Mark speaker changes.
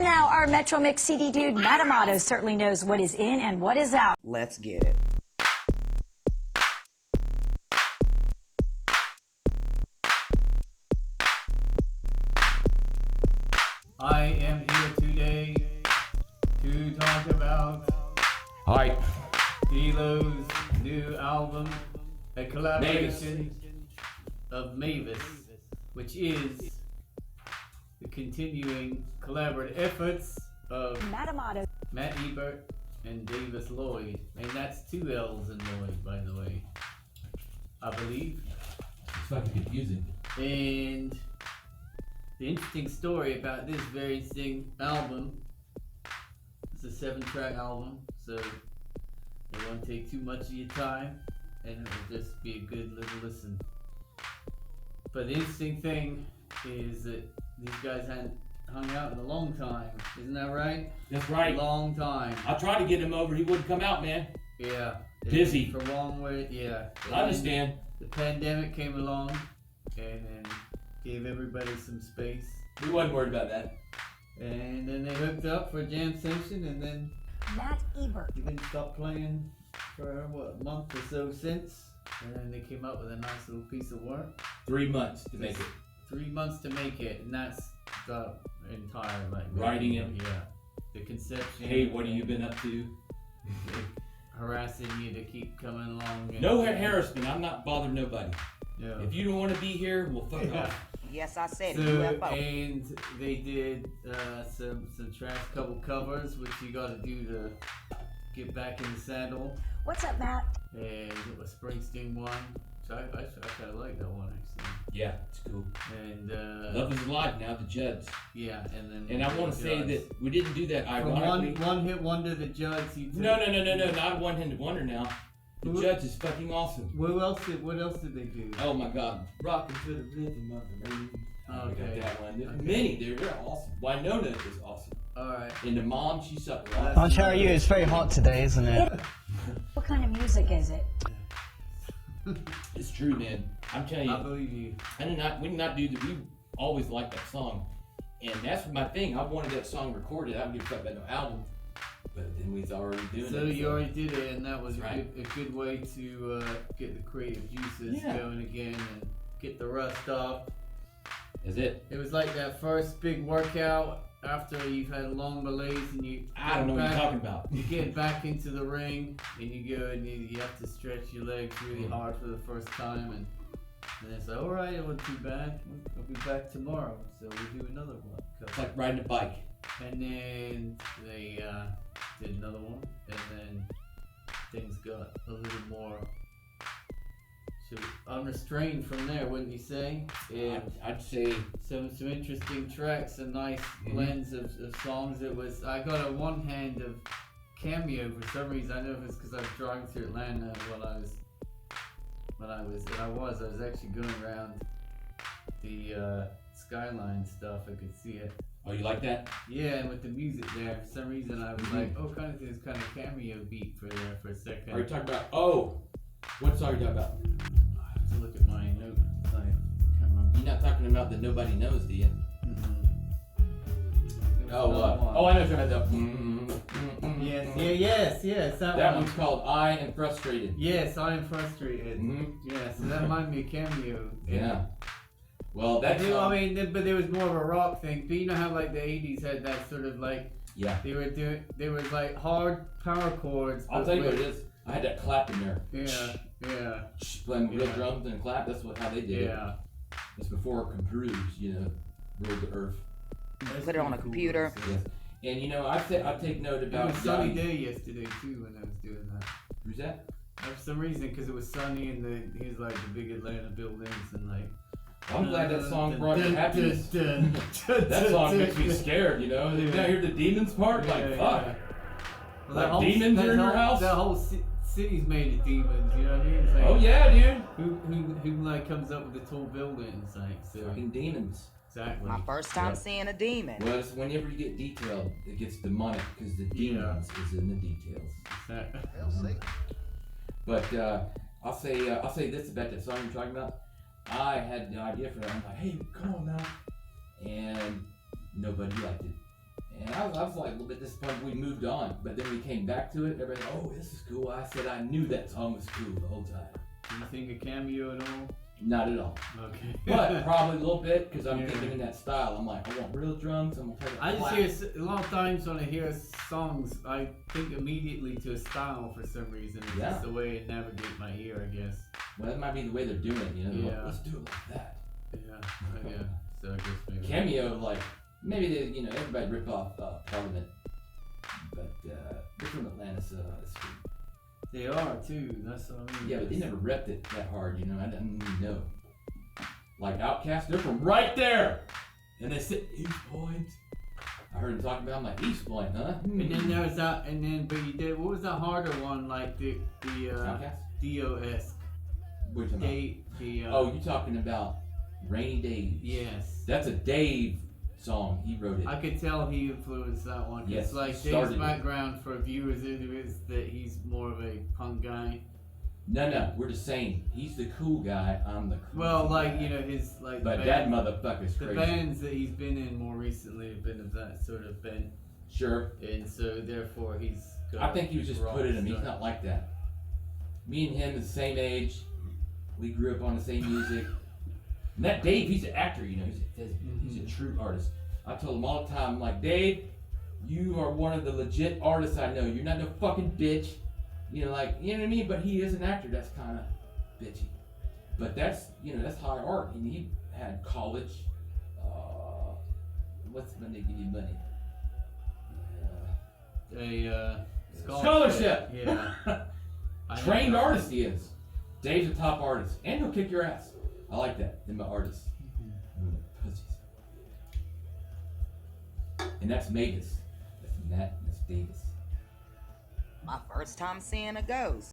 Speaker 1: Now, our Metro Mix CD dude, Badaudio, certainly knows what is in and what is out.
Speaker 2: Let's get it.
Speaker 3: I am here today to talk about
Speaker 4: Hi.
Speaker 3: D-Lo's new album, a collaboration of Mavis, which is the continuing collaborative efforts of
Speaker 1: Badaudio.
Speaker 3: Matt Ebert and Davis Lloyd, and that's 2 L's in Lloyd, by the way, I believe.
Speaker 4: It's fucking confusing.
Speaker 3: And the interesting story about this very interesting album, it's a 7-track album, so it won't take too much of your time, and it'll just be a good little listen. But the interesting thing is that these guys hadn't hung out in a long time, isn't that right?
Speaker 4: That's right.
Speaker 3: A long time.
Speaker 4: I tried to get him over. He wouldn't come out, man.
Speaker 3: Yeah.
Speaker 4: Busy.
Speaker 3: For a long way, yeah.
Speaker 4: I understand.
Speaker 3: The pandemic came along and then gave everybody some space.
Speaker 4: We wasn't worried about that.
Speaker 3: And then they hooked up for a jam session, and then
Speaker 1: Matt Ebert.
Speaker 3: he didn't stop playing for a month or so since. And then they came up with a nice little piece of work.
Speaker 4: 3 months to make it.
Speaker 3: 3 months to make it, and that's the entire
Speaker 4: Writing it.
Speaker 3: Yeah, the conception.
Speaker 4: Hey, what have you been up to?
Speaker 3: Harassing you to keep coming along. And,
Speaker 4: No harassment. I'm not bothering nobody.
Speaker 3: Yeah.
Speaker 4: If you don't want to be here, well, fuck off.
Speaker 2: Yes, I said
Speaker 3: So,
Speaker 2: UFO.
Speaker 3: and they did some trash couple covers, which you got to do to get back in the saddle.
Speaker 1: What's up, Matt?
Speaker 3: And a Springsteen one, so I kind of like that one actually.
Speaker 4: Yeah, it's cool.
Speaker 3: And
Speaker 4: Love is alive now, the Judds.
Speaker 3: yeah, and then
Speaker 4: And I want to say that we didn't do that
Speaker 3: from
Speaker 4: ironically.
Speaker 3: one hit wonder, the Judds.
Speaker 4: No, not one-handed wonder now. The Judds is fucking awesome.
Speaker 3: What else did they do?
Speaker 4: Oh my God, rocking to the rhythm of the rain. Oh, we got
Speaker 3: Okay.
Speaker 4: that one. There's
Speaker 3: Okay.
Speaker 4: many, dude. They're awesome. Winona is awesome.
Speaker 3: All right.
Speaker 4: And the mom, she sucked.
Speaker 5: I'll tell you, it's very hot today, isn't it?
Speaker 1: What kind of music is it?
Speaker 4: It's true, man. I'm telling
Speaker 3: I
Speaker 4: you,
Speaker 3: believe you.
Speaker 4: we did not do that. We always liked that song, and that's my thing. I wanted that song recorded. I don't give a fuck about no album, but then we was already doing it.
Speaker 3: So you already did it, and that was
Speaker 4: Right.
Speaker 3: a good way to get the creative juices
Speaker 4: Yeah.
Speaker 3: going again and get the rust off.
Speaker 4: That's it.
Speaker 3: It was like that first big workout after you've had a long malaise and you.
Speaker 4: I don't know what you're talking about.
Speaker 3: You get back into the ring and you go and you have to stretch your legs really hard for the first time, and it's like, all right, it wasn't too bad. We'll be back tomorrow, so we'll do another one.
Speaker 4: It's like riding a bike.
Speaker 3: And then they did another one, and then things got a little more unrestrained from there, wouldn't you say? And
Speaker 4: I'd say
Speaker 3: some interesting tracks, a nice blends of songs. I got a one hand of Cameo for some reason. I know if it's because I was driving through Atlanta I was actually going around the skyline stuff. I could see it.
Speaker 4: Oh, you like that?
Speaker 3: Yeah, and with the music there, for some reason I was like, oh, kind of this kind of cameo beat for there for a second.
Speaker 4: Are you talking about? Oh, what song are you talking about?
Speaker 3: I have to look at my note. I can't remember.
Speaker 4: You're not talking about the Nobody Knows, do you?
Speaker 3: Oh,
Speaker 4: I know you're talking about that.
Speaker 3: Yes,
Speaker 4: That
Speaker 3: one.
Speaker 4: one's called I Am Frustrated.
Speaker 3: Yes, I am frustrated. Yeah, so that reminded me of Cameo.
Speaker 4: Yeah. Well, that's.
Speaker 3: But there was more of a rock thing. But you know how like the '80s had that sort of like
Speaker 4: Yeah.
Speaker 3: they were like hard power chords.
Speaker 4: I'll tell you what it is. I had that clap in there.
Speaker 3: Yeah.
Speaker 4: Playing real
Speaker 3: Yeah.
Speaker 4: drums and clap. That's how they did it.
Speaker 3: Yeah.
Speaker 4: It's before computers, ruled the earth.
Speaker 2: Put it on a computer.
Speaker 4: Yes. And I take note
Speaker 3: It
Speaker 4: about.
Speaker 3: was sunny day yesterday too when I was doing that.
Speaker 4: Who's that?
Speaker 3: For some reason, because it was sunny and here's like the big Atlanta buildings and like.
Speaker 4: I'm glad that song brought you happiness. That song makes me scared, Did you not hear the demons part? Like, fuck.
Speaker 3: Well,
Speaker 4: Like demons are in your house?
Speaker 3: That whole city's made of demons, you know what I mean? It's like,
Speaker 4: Oh yeah, dude.
Speaker 3: Who like comes up with the tall buildings, like so.
Speaker 4: Fucking demons.
Speaker 3: Exactly.
Speaker 2: My first time
Speaker 4: Yeah.
Speaker 2: seeing a demon.
Speaker 4: Well, it's whenever you get detailed, it gets demonic because the demons is in the details.
Speaker 3: Exactly.
Speaker 4: But I'll say this about that song you're talking about. I had the idea for that. I'm like, hey, come on now, and nobody liked it. And I I was like a little bit disappointed we moved on, but then we came back to it. Everybody, oh, this is cool. I said I knew that song was cool the whole time.
Speaker 3: Do you think a cameo at all?
Speaker 4: Not at all.
Speaker 3: Okay.
Speaker 4: But probably a little bit because I'm
Speaker 3: Yeah.
Speaker 4: thinking in that style. I'm like, I want real drums. I'm gonna play the
Speaker 3: I just
Speaker 4: flat.
Speaker 3: hear a lot of times when I hear songs, I think immediately to a style for some reason. It's
Speaker 4: Yeah.
Speaker 3: just the way it navigates my ear, I guess.
Speaker 4: Well, that might be the way they're doing it. You know, they're like,
Speaker 3: Yeah.
Speaker 4: let's do it like that.
Speaker 3: Yeah. So I guess maybe.
Speaker 4: Cameo, like maybe they, you know, everybody rip off Parliament, but they're from Atlanta, so it's cool.
Speaker 3: They are too. That's what I mean.
Speaker 4: Yeah, but they never repped it that hard, you know. I didn't know. Like Outkast, they're from right there, and they said East Point. I heard them talking about, I'm like, East Point, huh?
Speaker 3: And then there was that, and then but you did. What was that harder one? Like the
Speaker 4: Outkast.
Speaker 3: DOS.
Speaker 4: What you talking about? Oh, you talking about Rainy Days?
Speaker 3: Yes.
Speaker 4: That's a Dave song. He wrote it.
Speaker 3: I could tell he influenced that one.
Speaker 4: Yes,
Speaker 3: It's like
Speaker 4: he
Speaker 3: Dave's
Speaker 4: started it.
Speaker 3: background for viewers is that he's more of a punk guy.
Speaker 4: No, we're the same. He's the cool guy. I'm the cool
Speaker 3: Well, like
Speaker 4: guy.
Speaker 3: you know his like.
Speaker 4: But
Speaker 3: the
Speaker 4: that
Speaker 3: band-
Speaker 4: motherfucker's
Speaker 3: The
Speaker 4: crazy.
Speaker 3: bands that he's been in more recently have been of that sort of bent,
Speaker 4: Sure.
Speaker 3: and so therefore he's.
Speaker 4: I think he was just
Speaker 3: rock
Speaker 4: put in him. He's
Speaker 3: stuff.
Speaker 4: not like that. Me and him is the same age. We grew up on the same music. And that Dave, he's an actor, you know. He's a true artist. I told him all the time, I'm like, Dave, you are one of the legit artists I know. You're not no fucking bitch. You know, like, you know what I mean? But he is an actor that's kind of bitchy. But that's, you know, that's high art. And he had college. What's when they give you money?
Speaker 3: A
Speaker 4: Scholarship.
Speaker 3: Yeah. I know
Speaker 4: Trained
Speaker 3: that.
Speaker 4: artist he is. Dave's a top artist. And he'll kick your ass. I like that in my artists. Pussies. And that's Mavis. That's Davis.
Speaker 2: My first time seeing a ghost.